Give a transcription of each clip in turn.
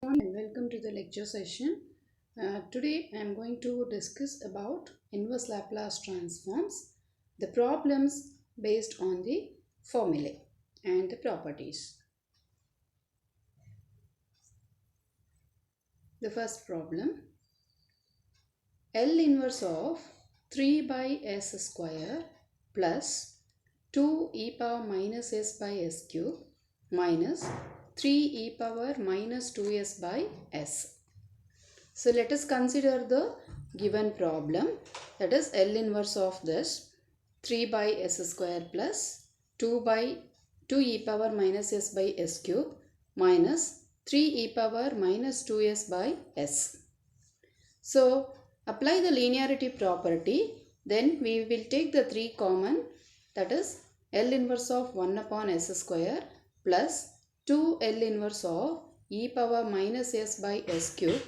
And welcome to the lecture session. Today I am going to discuss about inverse Laplace transforms, the problems based on the formulae and the properties. The first problem, L inverse of 3 by s square plus 2 e power minus s by s cube minus 3 e power minus 2s by s. So let us consider the given problem, that is L inverse of this 3 by s square plus 2 e power minus s by s cube minus 3 e power minus 2s by s. So apply the linearity property, then we will take the 3 common, that is L inverse of 1 upon s square plus 2 L inverse of e power minus s by s cube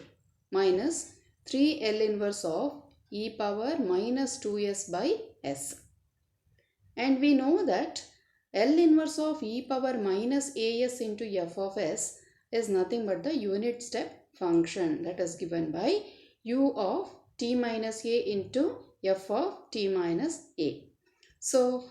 minus 3 L inverse of e power minus 2s by s. And we know that L inverse of e power minus as into f of s is nothing but the unit step function that is given by u of t minus a into f of t minus a. So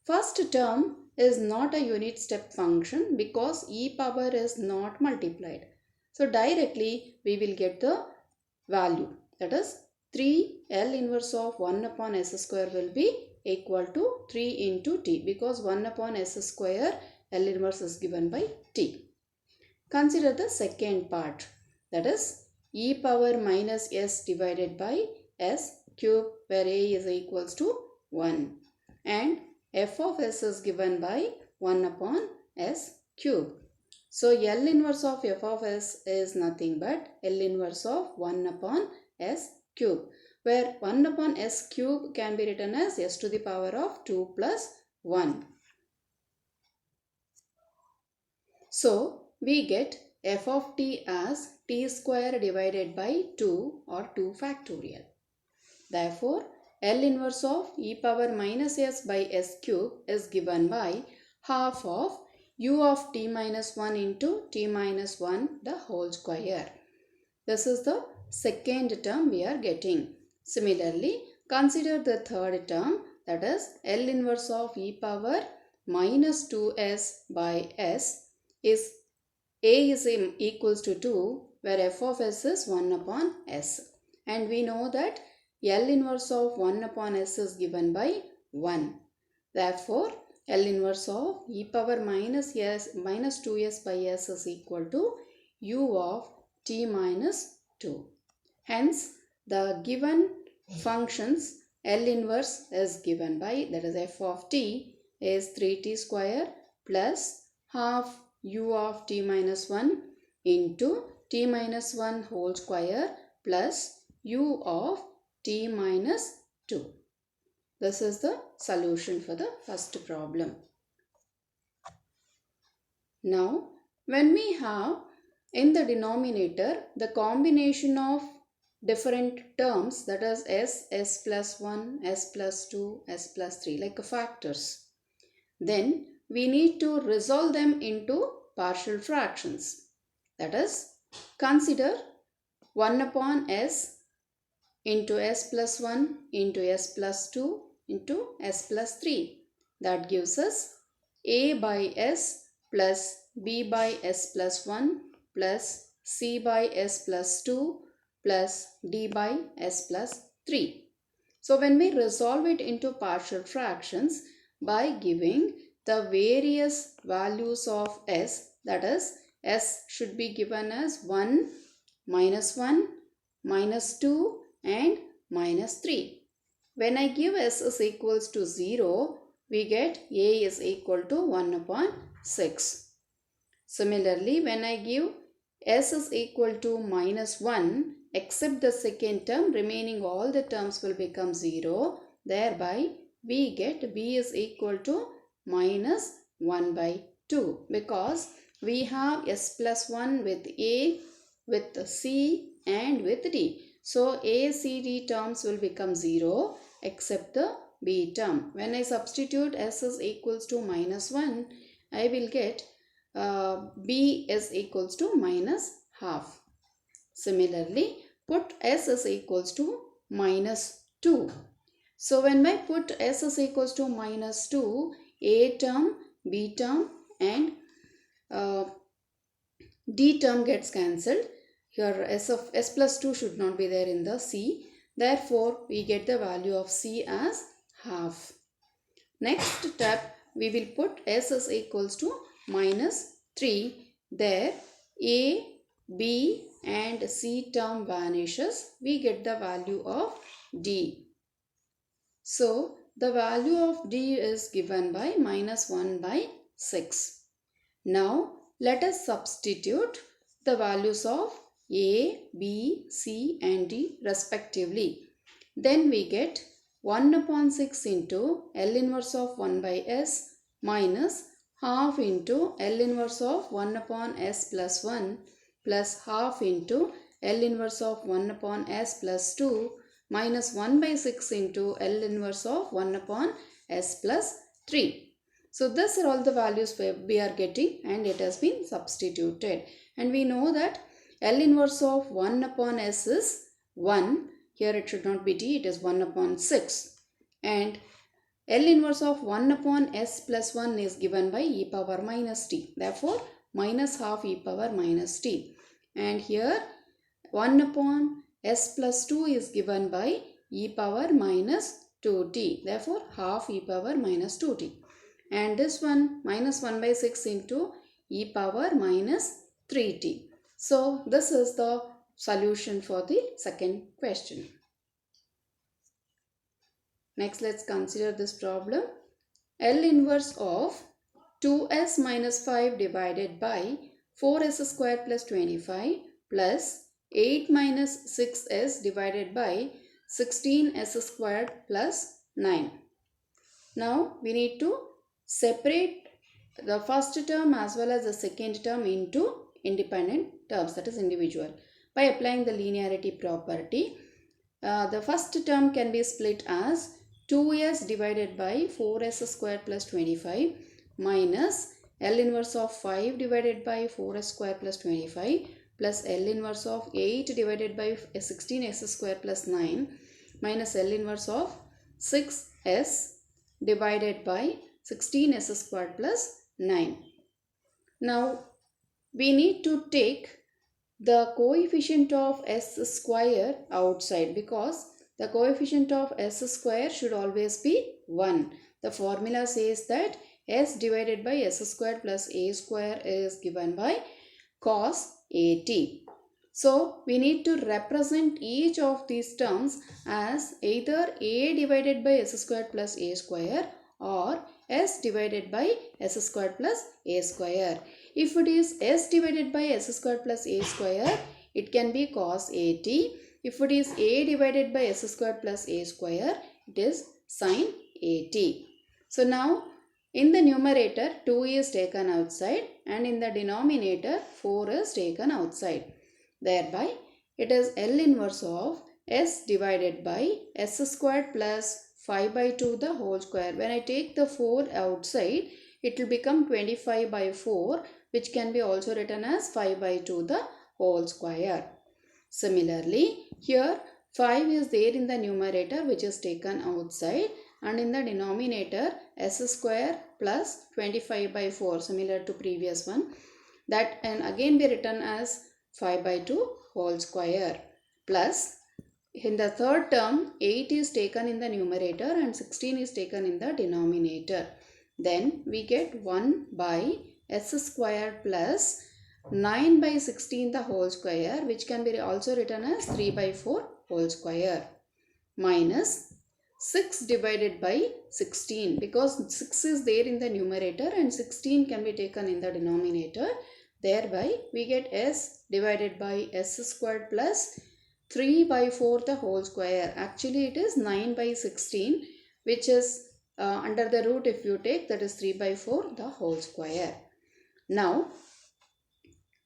first term is not a unit step function because e power is not multiplied. So directly we will get the value, that is 3 L inverse of 1 upon s square will be equal to 3 into t, because 1 upon s square L inverse is given by t. Consider the second part, that is e power minus s divided by s cube, where a is equals to 1, and f of s is given by 1 upon s cube. So L inverse of f of s is nothing but L inverse of 1 upon s cube, where 1 upon s cube can be written as s to the power of 2 plus 1. So we get f of t as t square divided by 2 or 2 factorial. Therefore, L inverse of e power minus s by s cube is given by half of u of t minus 1 into t minus 1 the whole square. This is the second term we are getting. Similarly, consider the third term, that is L inverse of e power minus 2s by s is a is equals to 2, where f of s is 1 upon s. And we know that L inverse of 1 upon s is given by 1. Therefore, L inverse of e power minus 2s by s is equal to u of t minus 2. Hence, the given functions L inverse is given by, that is f of t is 3t square plus half u of t minus 1 into t minus 1 whole square plus u of t minus 2. This is the solution for the first problem. Now, when we have in the denominator the combination of different terms, that is s plus 1, s plus 2, s plus 3, like factors, then we need to resolve them into partial fractions. That is, consider 1 upon s into s plus 1 into s plus 2 into s plus 3. That gives us a by s plus b by s plus 1 plus c by s plus 2 plus d by s plus 3. So when we resolve it into partial fractions by giving the various values of s, that is s should be given as 1, minus 2 and minus 3. When I give s is equals to 0, we get a is equal to 1 upon 6. Similarly, when I give s is equal to minus 1, except the second term, remaining all the terms will become 0. Thereby, we get b is equal to minus 1 by 2, because we have s plus 1 with a, with c and with d. So a, c, d terms will become 0 except the b term. When I substitute s is equals to minus 1, I will get b is equals to minus half. Similarly, put s is equals to minus 2. So when I put s is equals to minus 2, a term, b term and uh, d term gets cancelled. Here s plus 2 should not be there in the c. Therefore, we get the value of c as half. Next step, we will put s is equals to minus 3. There a, b and c term vanishes. We get the value of d. So, the value of d is given by minus 1 by 6. Now, let us substitute the values of a, b, c and d respectively. Then we get 1 upon 6 into L inverse of 1 by s minus half into L inverse of 1 upon s plus 1 plus half into L inverse of 1 upon s plus 2 minus 1 by 6 into L inverse of 1 upon s plus 3. So these are all the values we are getting and it has been substituted. And we know that L inverse of 1 upon s is 1. Here it should not be d, it is 1 upon 6. And L inverse of 1 upon s plus 1 is given by e power minus t. Therefore, minus half e power minus t. And here 1 upon s plus 2 is given by e power minus 2t. Therefore, half e power minus 2t. And this one minus 1 by 6 into e power minus 3t. So, this is the solution for the second question. Next, let's consider this problem. L inverse of 2s minus 5 divided by 4s square plus 25 plus 8 minus 6s divided by 16s squared plus 9. Now, we need to separate the first term as well as the second term into independent terms, that is individual. By applying the linearity property, the first term can be split as 2s divided by 4s square plus 25 minus L inverse of 5 divided by 4s square plus 25 plus L inverse of 8 divided by 16s square plus 9 minus L inverse of 6s divided by 16s squared plus 9. Now, we need to take the coefficient of s square outside because the coefficient of s square should always be 1. The formula says that s divided by s square plus a square is given by cos at. So, we need to represent each of these terms as either a divided by s square plus a square or s divided by s square plus a square. If it is s divided by s square plus a square, it can be cos at. If it is a divided by s square plus a square, it is sin at. So now, in the numerator, 2 is taken outside and in the denominator, 4 is taken outside. Thereby, it is L inverse of s divided by s squared plus 5 by 2 the whole square. When I take the 4 outside, it will become 25 by 4, which can be also written as 5 by 2 the whole square. Similarly, here 5 is there in the numerator which is taken outside and in the denominator s square plus 25 by 4 similar to previous one, that can again be written as 5 by 2 whole square plus in the third term 8 is taken in the numerator and 16 is taken in the denominator. Then we get 1 by s square plus 9 by 16 the whole square, which can be also written as 3 by 4 whole square minus 6 divided by 16 because 6 is there in the numerator and 16 can be taken in the denominator. Thereby we get s divided by s squared plus 3 by 4 the whole square. Actually it is 9 by 16 which is under the root if you take, that is 3 by 4 the whole square. Now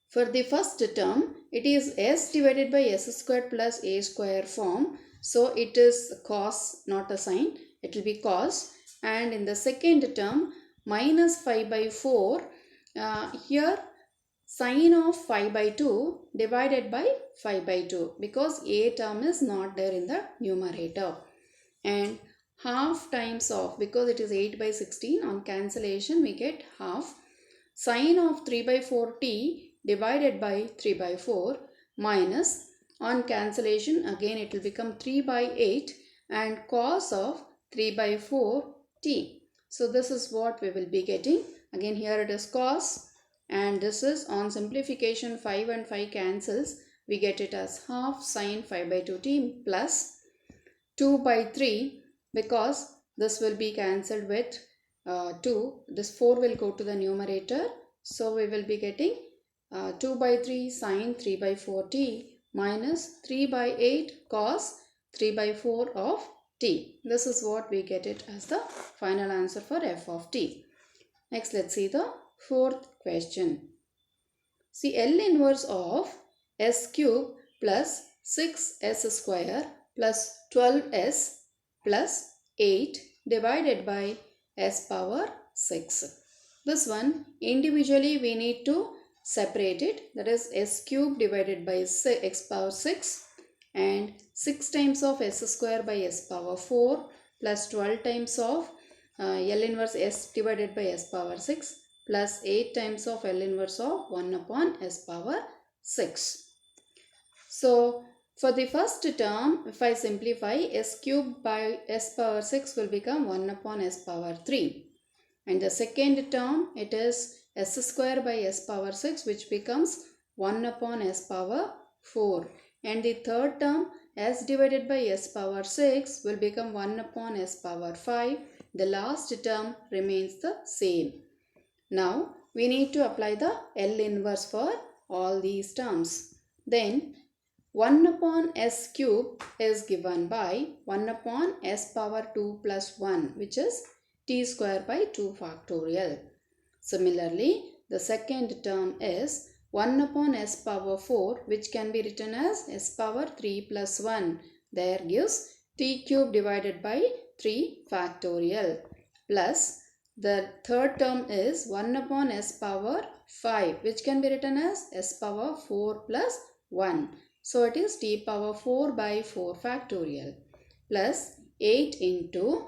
for the first term it is s divided by s squared plus a square form. So it is cos, not a sin, it will be cos. And in the second term minus 5 by 4, here sine of 5 by 2 divided by 5 by 2 because a term is not there in the numerator. And half times of, because it is 8 by 16, on cancellation we get half. Sine of 3 by 4t divided by 3 by 4 minus, on cancellation again it will become 3 by 8, and cos of 3 by 4t. So this is what we will be getting. Again here it is cos, and this is on simplification 5 and 5 cancels. We get it as half sine 5 by 2t plus 2 by 3, because this will be cancelled with 2. This 4 will go to the numerator. So we will be getting 2 by 3 sine 3 by 4t minus 3 by 8 cos 3 by 4 of t. This is what we get it as the final answer for f of t. Next, let's see the fourth question. See, L inverse of s cube plus 6s square plus 12s plus 8 divided by s power 6. This one individually we need to separate it, that is s cube divided by x power 6 and 6 times of s square by s power 4 plus 12 times of L inverse s divided by s power 6 plus 8 times of L inverse of 1 upon s power 6. So for the first term, if I simplify, s cube by s power 6 will become 1 upon s power 3. And the second term, it is s square by s power 6, which becomes 1 upon s power 4. And the third term, s divided by s power 6 will become 1 upon s power 5. The last term remains the same. Now we need to apply the L inverse for all these terms. Then 1 upon s cube is given by 1 upon s power 2 plus 1, which is t square by 2 factorial. Similarly, the second term is 1 upon s power 4, which can be written as s power 3 plus 1. There gives t cube divided by 3 factorial, plus the third term is 1 upon s power 5, which can be written as s power 4 plus 1. So it is t power 4 by 4 factorial plus 8 into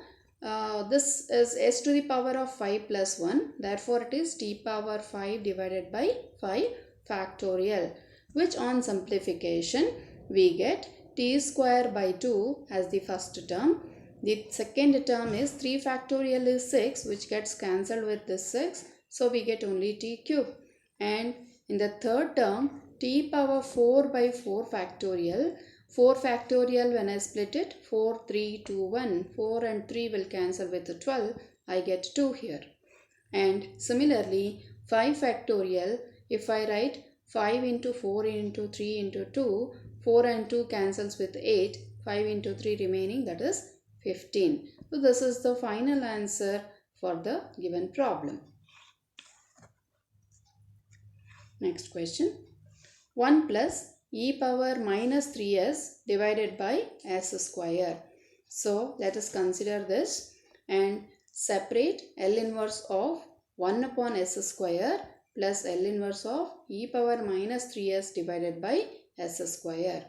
this is s to the power of 5 plus 1. Therefore it is t power 5 divided by 5 factorial, which on simplification we get t square by 2 as the first term. The second term is 3 factorial is 6, which gets cancelled with this 6. So we get only t cube. And in the third term, t power 4 by 4 factorial. 4 factorial, when I split it, 4, 3, 2, 1. 4 and 3 will cancel with 12. I get 2 here. And similarly, 5 factorial, if I write 5 into 4 into 3 into 2, 4 and 2 cancels with 8. 5 into 3 remaining, that is 15. So this is the final answer for the given problem. Next question. 1 plus e power minus 3s divided by s square. So let us consider this and separate L inverse of 1 upon s square plus L inverse of e power minus 3s divided by s square.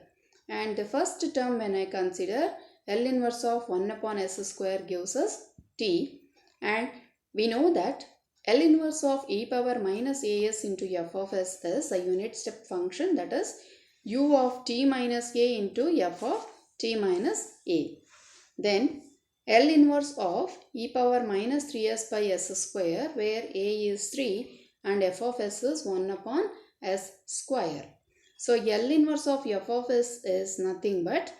And the first term, when I consider, L inverse of 1 upon s square gives us t, and we know that L inverse of e power minus as into f of s is a unit step function, that is u of t minus a into f of t minus a. Then L inverse of e power minus 3s by s square, where a is 3 and f of s is 1 upon s square. So L inverse of f of s is nothing but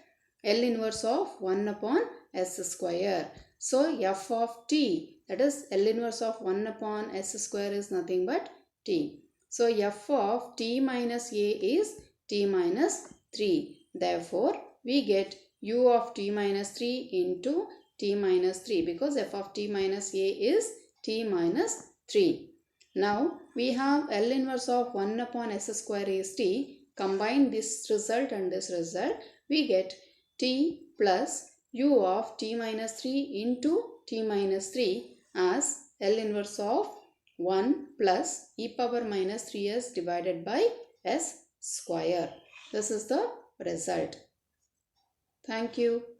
L inverse of 1 upon s square. So f of t, that is L inverse of 1 upon s square, is nothing but t. So f of t minus a is t minus 3. Therefore, we get u of t minus 3 into t minus 3, because f of t minus a is t minus 3. Now, we have L inverse of 1 upon s square is t. Combine this result and this result, we get t plus u of t minus 3 into t minus 3 as L inverse of 1 plus e power minus 3s divided by s square. This is the result. Thank you.